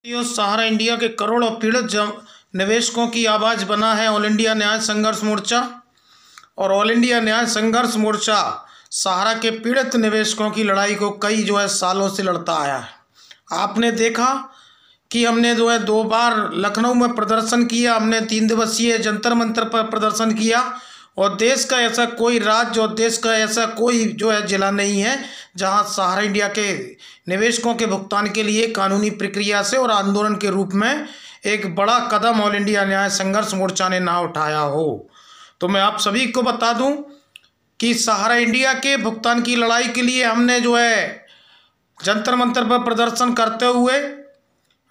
सहारा India के करोड़ों पीड़ित निवेशकों की आवाज़ बना है ऑल इंडिया न्याय संघर्ष मोर्चा। और ऑल इंडिया न्याय संघर्ष मोर्चा सहारा के पीड़ित निवेशकों की लड़ाई को कई सालों से लड़ता आया है। आपने देखा कि हमने 2 बार लखनऊ में प्रदर्शन किया, हमने 3 दिवसीय जंतर मंतर पर प्रदर्शन किया। और देश का ऐसा कोई राज्य और देश का ऐसा कोई जिला नहीं है जहां सहारा इंडिया के निवेशकों के भुगतान के लिए कानूनी प्रक्रिया से और आंदोलन के रूप में एक बड़ा कदम ऑल इंडिया न्याय संघर्ष मोर्चा ने ना उठाया हो। तो मैं आप सभी को बता दूं कि सहारा इंडिया के भुगतान की लड़ाई के लिए हमने जंतर मंतर पर प्रदर्शन करते हुए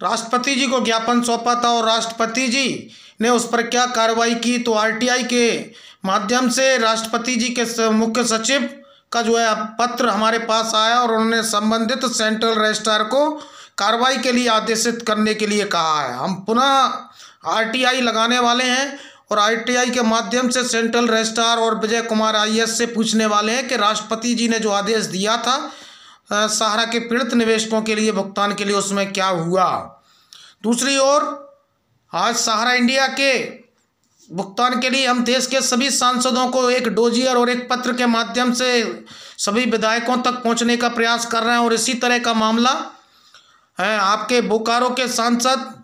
राष्ट्रपति जी को ज्ञापन सौंपा था। और राष्ट्रपति जी ने उस पर क्या कार्रवाई की, तो आरटीआई के माध्यम से राष्ट्रपति जी के मुख्य सचिव का पत्र हमारे पास आया और उन्होंने संबंधित सेंट्रल रजिस्ट्रार को कार्रवाई के लिए आदेशित करने के लिए कहा है। हम पुनः आरटीआई लगाने वाले हैं और आरटीआई के माध्यम से सेंट्रल रजिस्ट्रार और विजय कुमार आईएएस से पूछने वाले हैं कि राष्ट्रपति जी ने जो आदेश दिया था सहारा के पीड़ित निवेशकों के लिए भुगतान के लिए, उसमें क्या हुआ। दूसरी ओर आज सहारा इंडिया के भुगतान के लिए हम देश के सभी सांसदों को एक डोजियर और एक पत्र के माध्यम से सभी विधायकों तक पहुंचने का प्रयास कर रहे हैं। और इसी तरह का मामला है आपके बोकारो के सांसद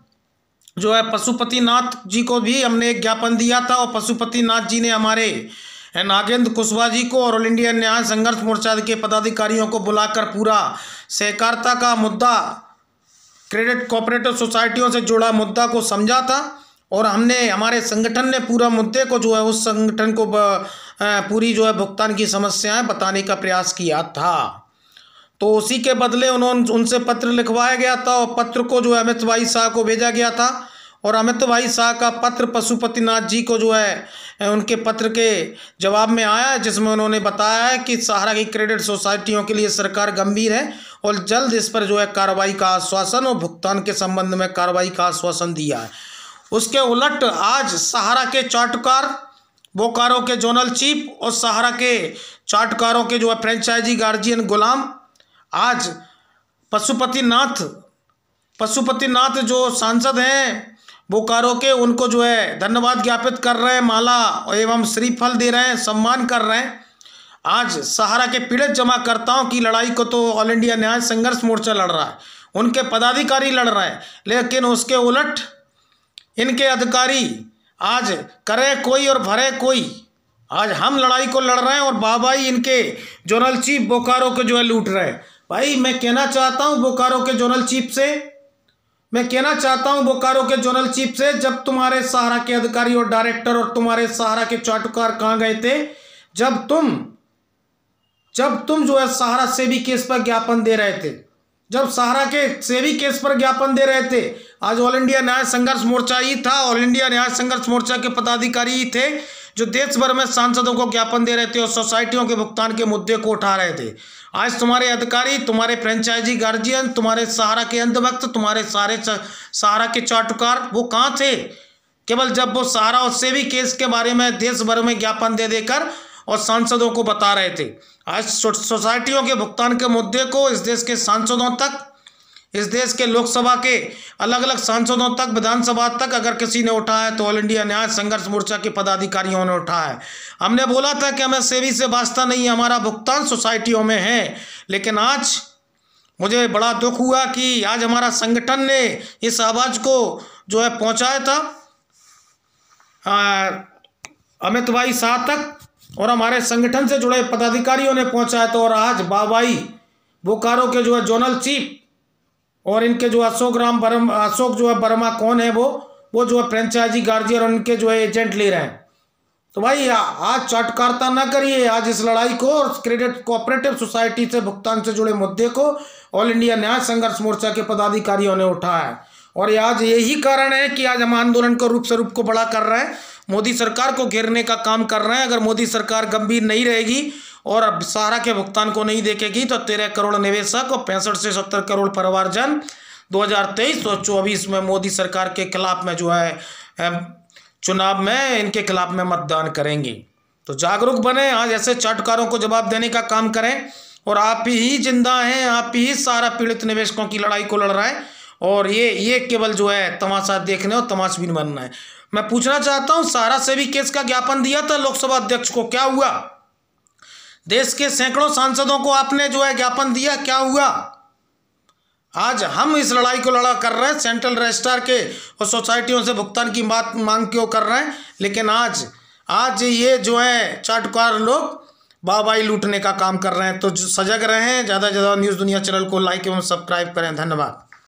पशुपति नाथ जी को भी हमने एक ज्ञापन दिया था। और पशुपति नाथ जी ने हमारे नागेंद्र कुशवाहा जी को और ऑल इंडिया न्याय संघर्ष मोर्चा के पदाधिकारियों को बुलाकर पूरा सहकारिता का मुद्दा, क्रेडिट कोऑपरेटिव सोसाइटियों से जुड़ा मुद्दा को समझा था। और हमारे संगठन ने पूरा मुद्दे को उस संगठन को पूरी भुगतान की समस्याएं बताने का प्रयास किया था। तो उसी के बदले उनसे पत्र लिखवाया गया था और पत्र को अमित भाई शाह को भेजा गया था। और अमित भाई शाह का पत्र पशुपति नाथ जी को उनके पत्र के जवाब में आया, जिसमें उन्होंने बताया है कि सहारा की क्रेडिट सोसाइटियों के लिए सरकार गंभीर है और जल्द इस पर कार्रवाई का आश्वासन और भुगतान के संबंध में कार्रवाई का आश्वासन दिया है। उसके उलट आज सहारा के चार्टकार, बोकारो के जोनल चीफ और सहारा के चार्टकारों के फ्रेंचाइजी गार्जियन गुलाम आज पशुपति नाथ जो सांसद हैं बोकारो के, उनको धन्यवाद ज्ञापित कर रहे हैं, माला एवं श्रीफल दे रहे हैं, सम्मान कर रहे हैं। आज सहारा के पीड़ित जमाकर्ताओं की लड़ाई को तो ऑल इंडिया न्याय संघर्ष मोर्चा लड़ रहा है, उनके पदाधिकारी लड़ रहे हैं। लेकिन उसके उलट इनके अधिकारी आज करे कोई और भरे कोई। आज हम लड़ाई को लड़ रहे हैं और बाबाई इनके जोनल चीफ बोकारो के लूट रहे हैं। भाई मैं कहना चाहता हूं बोकारो के जोनल चीफ से, जब तुम्हारे सहारा के अधिकारी और डायरेक्टर और तुम्हारे सहारा के चार्टकार कहाँ गए थे जब तुम सहारा सेवी केस पर ज्ञापन दे रहे थे, जब सहारा के सेवी केस पर ज्ञापन दे रहे थे। आज ऑल इंडिया न्याय संघर्ष मोर्चा ही था, ऑल इंडिया न्याय संघर्ष मोर्चा के पदाधिकारी ही थे जो देश भर में सांसदों को ज्ञापन दे रहे थे और सोसाइटियों के भुगतान के मुद्दे को उठा रहे थे। आज तुम्हारे अधिकारी, तुम्हारे फ्रेंचाइजी गार्जियन, तुम्हारे सहारा के अंधभक्त, तुम्हारे सहारा के चार्टकार वो कहाँ थे? केवल जब वो सहारा और सेवी केस के बारे में देश भर में ज्ञापन दे देकर और सांसदों को बता रहे थे। आज सोसाइटियों के भुगतान के मुद्दे को इस देश के सांसदों तक, इस देश के लोकसभा के अलग अलग सांसदों तक, विधानसभा तक अगर किसी ने उठाया है तो ऑल इंडिया न्याय संघर्ष मोर्चा के पदाधिकारियों ने उठाया है। हमने बोला था कि हमें सेवी से वास्ता नहीं, हमारा भुगतान सोसाइटियों में है। लेकिन आज मुझे बड़ा दुख हुआ कि आज हमारा संगठन ने इस आवाज़ को पहुँचाया था अमित भाई शाह तक और हमारे संगठन से जुड़े पदाधिकारियों ने पहुँचाया था। और आज बाबाई बोकारो के जोनल चीफ और इनके अशोक वर्मा कौन है वो फ्रेंचाइजी गार्जियन और उनके एजेंट ले रहे हैं। तो भाई आज चाटकारता ना करिए। आज इस लड़ाई को और क्रेडिट कोऑपरेटिव सोसाइटी से भुगतान से जुड़े मुद्दे को ऑल इंडिया न्याय संघर्ष मोर्चा के पदाधिकारियों ने उठाया है। और आज यही कारण है कि आज हम आंदोलन को स्वरूप को बड़ा कर रहे हैं, मोदी सरकार को घेरने का काम कर रहे हैं। अगर मोदी सरकार गंभीर नहीं रहेगी और अब सहारा के भुगतान को नहीं देखेगी तो 13 करोड़ निवेशक और 65 से 70 करोड़ परिवारजन 2023 और 24 में मोदी सरकार के खिलाफ में चुनाव में इनके खिलाफ में मतदान करेंगे। तो जागरूक बने, आज ऐसे चाटकारों को जवाब देने का काम करें। और आप ही जिंदा हैं, आप ही सहारा पीड़ित निवेशकों की लड़ाई को लड़ रहे हैं और ये केवल जो है तमाशा देखने और तमाशबीन बनना है। मैं पूछना चाहता हूँ, सहारा से भी केस का ज्ञापन दिया था लोकसभा अध्यक्ष को, क्या हुआ? देश के सैकड़ों सांसदों को आपने जो है ज्ञापन दिया, क्या हुआ? आज हम इस लड़ाई को लड़ा कर रहे हैं, सेंट्रल रजिस्ट्रार के और सोसाइटियों से भुगतान की बात मांग क्यों कर रहे हैं, लेकिन आज ये जो है चाटुकार लोग वाहवाही लूटने का काम कर रहे हैं। तो सजग रहें, ज़्यादा से ज़्यादा न्यूज़ दुनिया चैनल को लाइक एवं सब्सक्राइब करें। धन्यवाद।